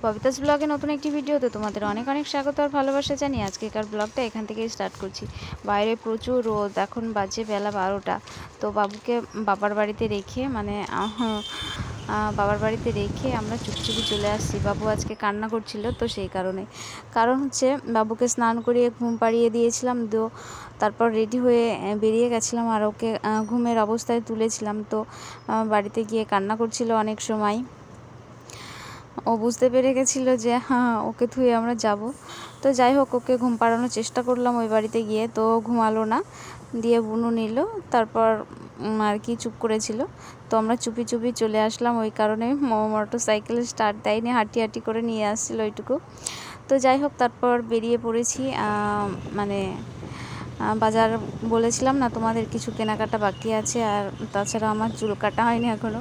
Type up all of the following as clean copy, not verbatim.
ববিতাস ব্লগে নতুন একটি ভিডিওতে তোমাদের অনেক অনেক স্বাগত আর ভালোবাসা জানিয়ে আজকেকার ব্লগটা এখান থেকেই স্টার্ট করছি। বাইরে প্রচুর রোদ, এখন বাজে বেলা 12টা। তো বাবুকে বাবার বাড়িতে রেখে আমরা চুপি চলে আসছি। বাবু আজকে কান্না করছিল, তো সেই কারণ হচ্ছে বাবুকে স্নান করিয়ে ঘুম পাড়িয়ে দিয়েছিলাম, তো তারপর রেডি হয়ে বেরিয়ে গেছিলাম আর ওকে ঘুমের অবস্থায় তুলেছিলাম। তো বাড়িতে গিয়ে কান্না করছিল অনেক সময়। ও বুঝতে পেরে গেছিল যে ওকে থুয়ে আমরা যাব। তো যাই হোক, ওকে ঘুম পাড়ানোর চেষ্টা করলাম ওই বাড়িতে গিয়ে, তো ঘুমালো না, দিয়ে বুনু নিল। তারপর আর কি চুপ করেছিল, তো আমরা চুপি চলে আসলাম। ওই কারণে মোটর সাইকেল স্টার্ট দেয়নি, হাঁটি করে নিয়ে আসছিল ওইটুকু। তো যাই হোক, তারপর বেরিয়ে পড়েছি। বাজার বলেছিলাম না তোমাদের, কিছু কেনাকাটা বাকি আছে। আর তাছাড়া আমার চুল কাটা হয়নি এখনও,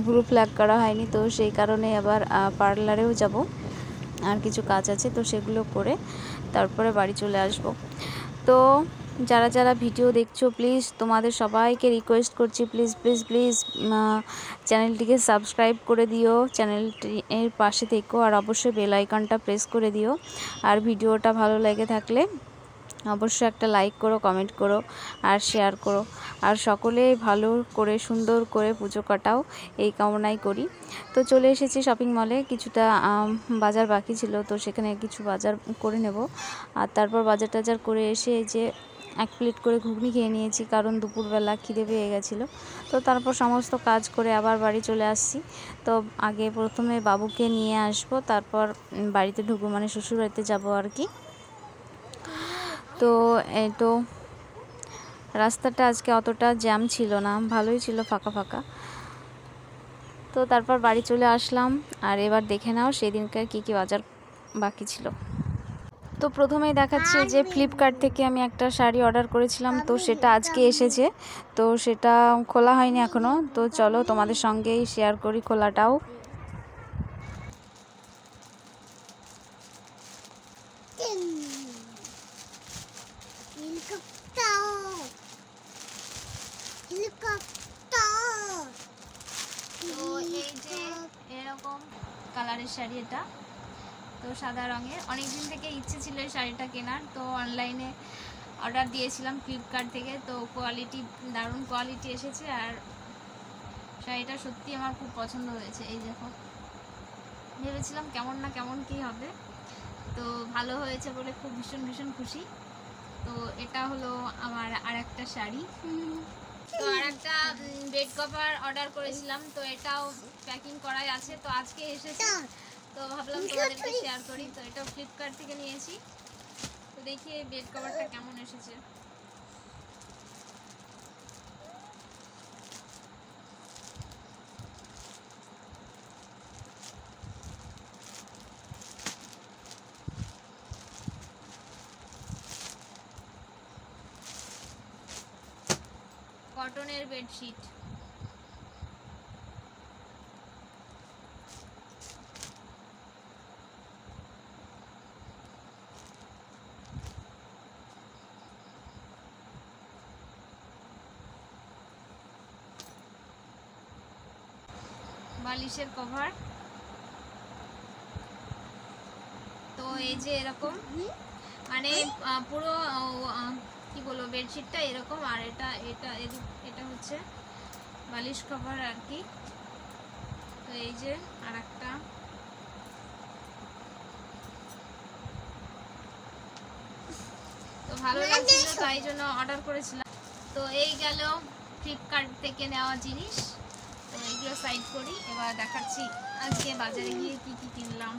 ব্লু ফ্ল্যাগ করা হয়নি, তো সেই কারণে আবার পার্লারেও যাব, আর কিছু কাজ আছে, তো সেগুলো করে তারপরে বাড়ি চলে আসব। তো যারা ভিডিও দেখছো, প্লিজ তোমাদের সবাইকে রিকোয়েস্ট করছি, প্লিজ চ্যানেলটিকে সাবস্ক্রাইব করে দিও, চ্যানেলটির পাশে থেকো, আর অবশ্যই বেল আইকনটা প্রেস করে দিও। আর ভিডিওটা ভালো লেগে থাকলে অবশ্যই একটা লাইক করো, কমেন্ট করো আর শেয়ার করো। আর সকলেই ভালো করে সুন্দর করে পুজো কাটাও, এই কামনাই করি। তো চলে এসেছি শপিং মলে, কিছুটা বাজার বাকি ছিল, তো সেখানে কিছু বাজার করে নেব। আর তারপর বাজার টাজার করে এসে এই যে 1 প্লেট করে ঘুগনি খেয়ে নিয়েছি, কারণ দুপুরবেলা খিদে পেয়ে গেছিলো। তো তারপর সমস্ত কাজ করে আবার বাড়ি চলে আসছি। তো আগে প্রথমে বাবুকে নিয়ে আসবো, তারপর বাড়িতে ঢুকবো, মানে শ্বশুরবাড়িতে যাবো আর কি। তো এই তো রাস্তাটা আজকে অতটা জ্যাম ছিল না, ভালোই ছিল, ফাঁকা। তো তারপর বাড়ি চলে আসলাম। আর এবার দেখে নাও সেদিনকার কি বাজার বাকি ছিল। তো প্রথমেই দেখাচ্ছি যে ফ্লিপকার্ট থেকে আমি একটা শাড়ি অর্ডার করেছিলাম, তো সেটা আজকে এসেছে, তো সেটা খোলা হয়নি এখনও। তো চলো তোমাদের সঙ্গেই শেয়ার করি খোলাটাও। তো এই যে এরকম কালারের শাড়ি, এটা তো সাদা রঙের। অনেক দিন থেকে ইচ্ছে ছিল এই শাড়িটা কেনার, তো অনলাইনে অর্ডার দিয়েছিলাম ফ্লিপকার্ট থেকে। তো কোয়ালিটি, দারুণ কোয়ালিটি এসেছে, আর শাড়িটা সত্যি আমার খুব পছন্দ হয়েছে। এই দেখো, ভেবেছিলাম কেমন কি হবে, তো ভালো হয়েছে বলে খুব ভীষণ খুশি। তো এটা হলো আমার আরেকটা শাড়ি। তো আরেকটা বেড কভার অর্ডার করেছিলাম, তো এটাও প্যাকিং করাই আছে, তো আজকে এসেছে, তো ভাবলাম তোমাদেরকে শেয়ার করি। তো এটাও ফ্লিপকার্ট থেকে নিয়েছি। তো দেখি এই বেড কভারটা কেমন এসেছে। কটনের বেডশিট। বালিশের কভার। তো এই যে এরকম, মানে পুরো কি বলবো, বেডশিটটা এরকম, আর এটা হচ্ছে বালিশ কভার আর কি। তো এই যে আরেকটা, তো ভালো লাগছিল, তাই জন্য অর্ডার করেছিলাম। তো এই গেল ফ্লিপকার্ট থেকে নেওয়া জিনিস। তো এইগুলো সাইড করি, এবার দেখাচ্ছি আজকে বাজারে গিয়ে কি কিনলাম।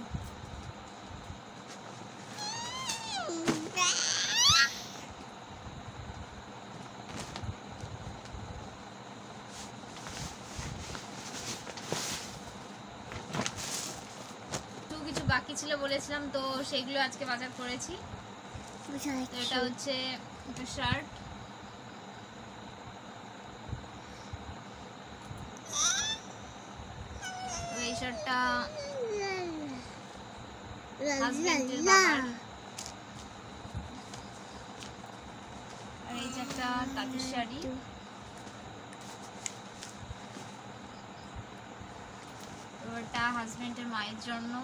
কিছু বাকি ছিল বলেছিলাম, তো সেগুলো আজকে বাজার করেছি। তো এটা হচ্ছে একটা শার্ট, তো এই শার্টটা হাজবেন্ডের বাবার। আর এই যে একটা তাঁতের শাড়ি, ওটা হাজবেন্ডের মায়ের জন্য।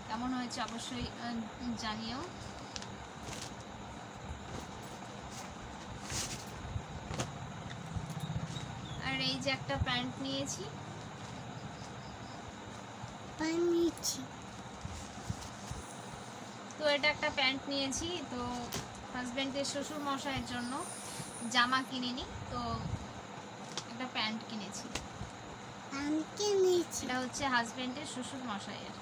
কেমন হয়েছে অবশ্যই জানিও। আর এই যে একটা প্যান্ট নিয়েছি, তো এটা একটা প্যান্ট নিয়েছি। তো হাজবেন্ডের শ্বশুর মশাইয়ের জন্য জামা কিনিনি, তো একটা প্যান্ট কিনেছি। এটা হচ্ছে হাজবেন্ডের শ্বশুর মশাইয়ের।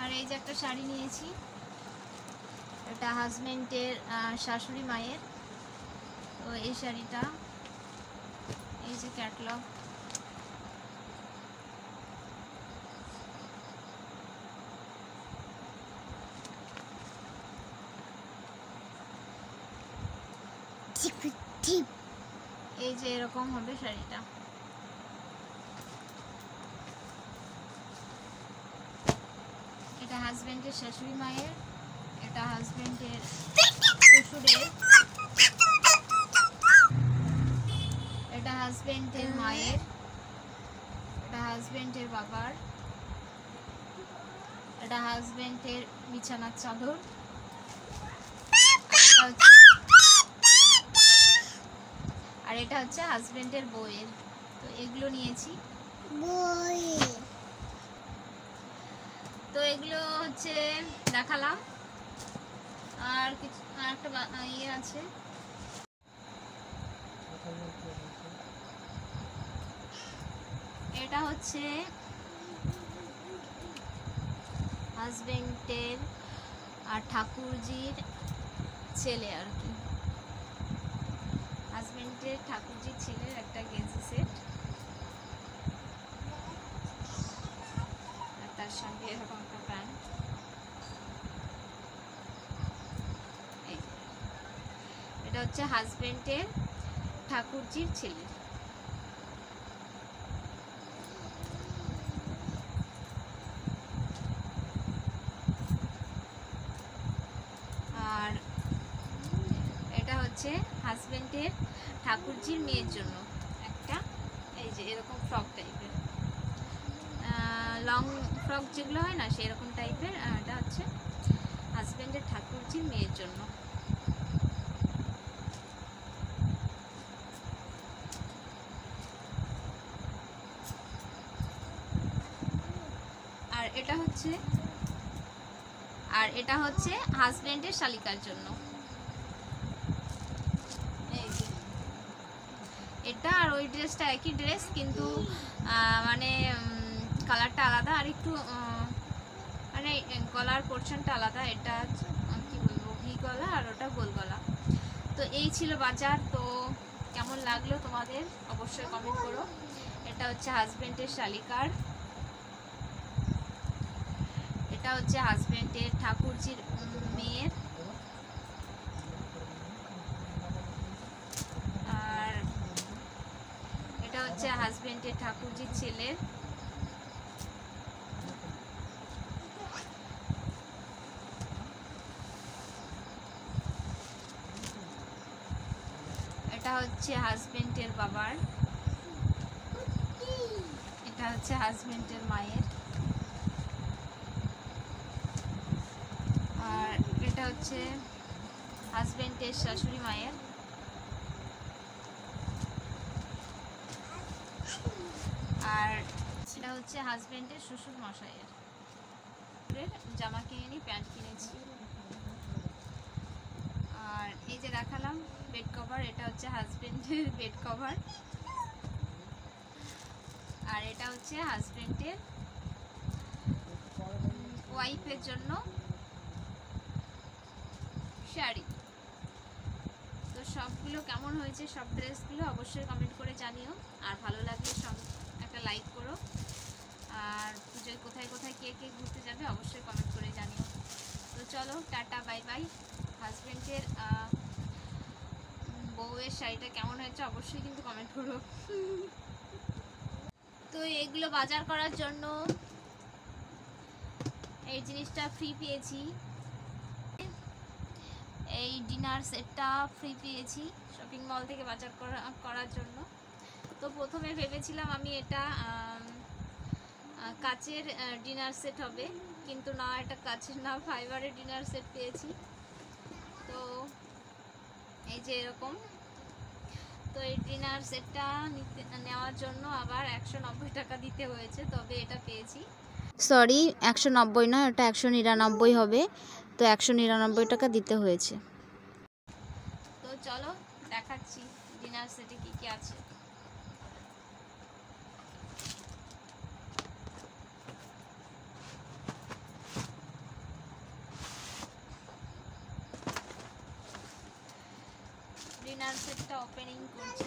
আর এই যে একটা শাড়ি নিয়েছি, এটা হাজবেন্ডের শাশুড়ি মায়ের। তো এই শাড়িটা, এই যে ক্যাটলগ, এই যে এরকম হবে শাড়িটা। এটা হাজবেন্ডের শাশুড়ি মায়ের, এটা হাজবেন্ডের শ্বশুরের, এটা হাজবেন্ডের মায়ের, এটা হাজবেন্ডের বাবার, এটা হাজবেন্ডের বিছানার চাদর, আর এটা হচ্ছে হাজবেন্ডের বউয়ের। তো এগুলো নিয়েছি। তো এগুলো হচ্ছে দেখালাম। আর কিছু একটা ইয়ে আছে, এটা হচ্ছে হাজবেন্ডের আর ঠাকুরজির ছেলে আর কি, হাজবেন্ডের ঠাকুরজির ছেলের একটা গেঞ্জি সেট, আর তার সঙ্গে এরকম একটা প্যান্ট। এটা হচ্ছে হাজবেন্ডের ঠাকুরজির ছেলে। আর এটা হচ্ছে হাজবেন্ডের ঠাকুরজির মেয়ের জন্য একটা, এই যে এরকম ফ্রক টাইপের, লং ফ্রক যেগুলো হয় না সেরকম টাইপের। এটা হচ্ছে হাজবেন্ডের ঠাকুরজির মেয়ের জন্য। আর এটা হচ্ছে হাজবেন্ডের শালিকার জন্য। এটা আর ওই ড্রেসটা একই ড্রেস, কিন্তু মানে কালারটা আলাদা, আর একটু মানে গলার পোর্শনটা আলাদা। এটা কি বলবো, ভি গলা, আর ওটা গোল গলা। তো এই ছিল বাজার। তো কেমন লাগলো তোমাদের অবশ্যই কমেন্ট করো। এটা হচ্ছে হাজবেন্ডের শালিকার, এটা হচ্ছে হাজবেন্ডের ঠাকুরজির মেয়ের, আর এটা হচ্ছে হাজবেন্ডের ঠাকুরজির ছেলের। এটা হচ্ছে হাজবেন্ডের বাবার, এটা হচ্ছে হাজবেন্ডের মায়ের, আর এটা হচ্ছে হাজবেন্ডের শাশুড়ি মায়ের, আর সেটা হচ্ছে হাজবেন্ডের শ্বশুর মশাইয়ের। জামা কিনে প্যান্ট কিনেছি। আর এই যে দেখালাম বেড কভার, এটা হচ্ছে হাজবেন্ডের বেড কভার, আর এটা হচ্ছে হাজবেন্ডের ওয়াইফের জন্য শাড়ি। তো সবগুলো কেমন হয়েছে, সব ড্রেসগুলো অবশ্যই কমেন্ট করে জানিও। আর ভালো লাগলে একটা লাইক করো। আর পুজোয় কোথায় কোথায় কে কে ঘুরতে যাবে অবশ্যই কমেন্ট করে জানিও। তো চলো টাটা, বাই বাই। হাজবেন্ডের বউয়ের শাড়িটা কেমন হয়েছে অবশ্যই কিন্তু কমেন্ট করো। তো এগুলো বাজার করার জন্য এই জিনিসটা ফ্রি পেয়েছি। এই ডিনার সেটটা ফ্রি পেয়েছি শপিং মল থেকে বাজার করার জন্য। তো প্রথমে ভেবেছিলাম আমি এটা কাচের ডিনার সেট হবে, কিন্তু না, এটা কাচের না, ফাইবারের ডিনার সেট পেয়েছি। তো এই যে এরকম। তো এই ডিনার সেটটা নেওয়ার জন্য আবার 190 টাকা দিতে হয়েছে, তবে এটা পেয়েছি। সরি, 190 না, এটা 199 হবে। তো 199 টাকা দিতে হয়েছে। তো চলো দেখাচ্ছি ডিনার সেটে কি কি আছে। ডিনার সেটটা ওপেনিং করছি।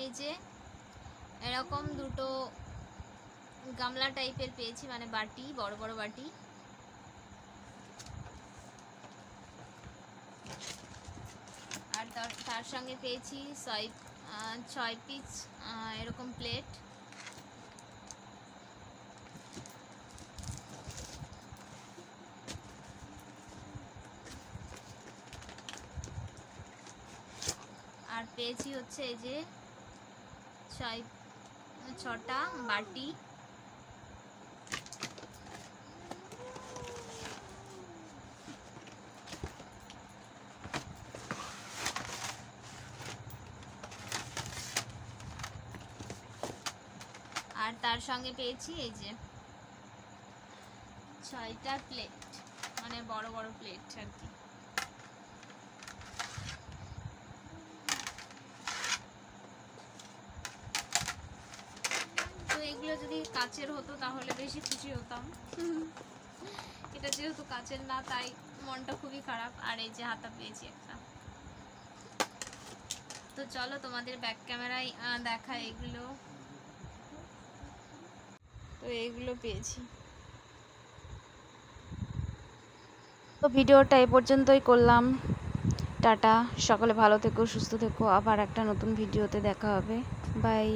এই যে এরকম দুটো গামলা টাইপের পেয়েছি, মানে বাটি, বড় বড় বাটি। আর তার সঙ্গে পেয়েছি 6 পিস এরকম প্লেট। আর পেয়েছি হচ্ছে এই যে 6টা বাটি। আর তার সঙ্গে পেয়েছি এই যে 6টা প্লেট, মানে বড় বড় প্লেট আর কি। তো এগুলো যদি কাচের হতো তাহলে বেশি খুশি হতাম। এটা যেহেতু কাচের না, তাই মনটা খুবই খারাপ। আর এই যে হাতা পেয়েছি একটা। তো চলো তোমাদের ব্যাক ক্যামেরায় দেখায় এগুলো। তো এইগুলো পেয়েছি। তো ভিডিওটা এই পর্যন্তই করলাম। টাটা, সকলে ভালো থেকো, সুস্থ থেকো। আবার একটা নতুন ভিডিওতে দেখা হবে। বাই।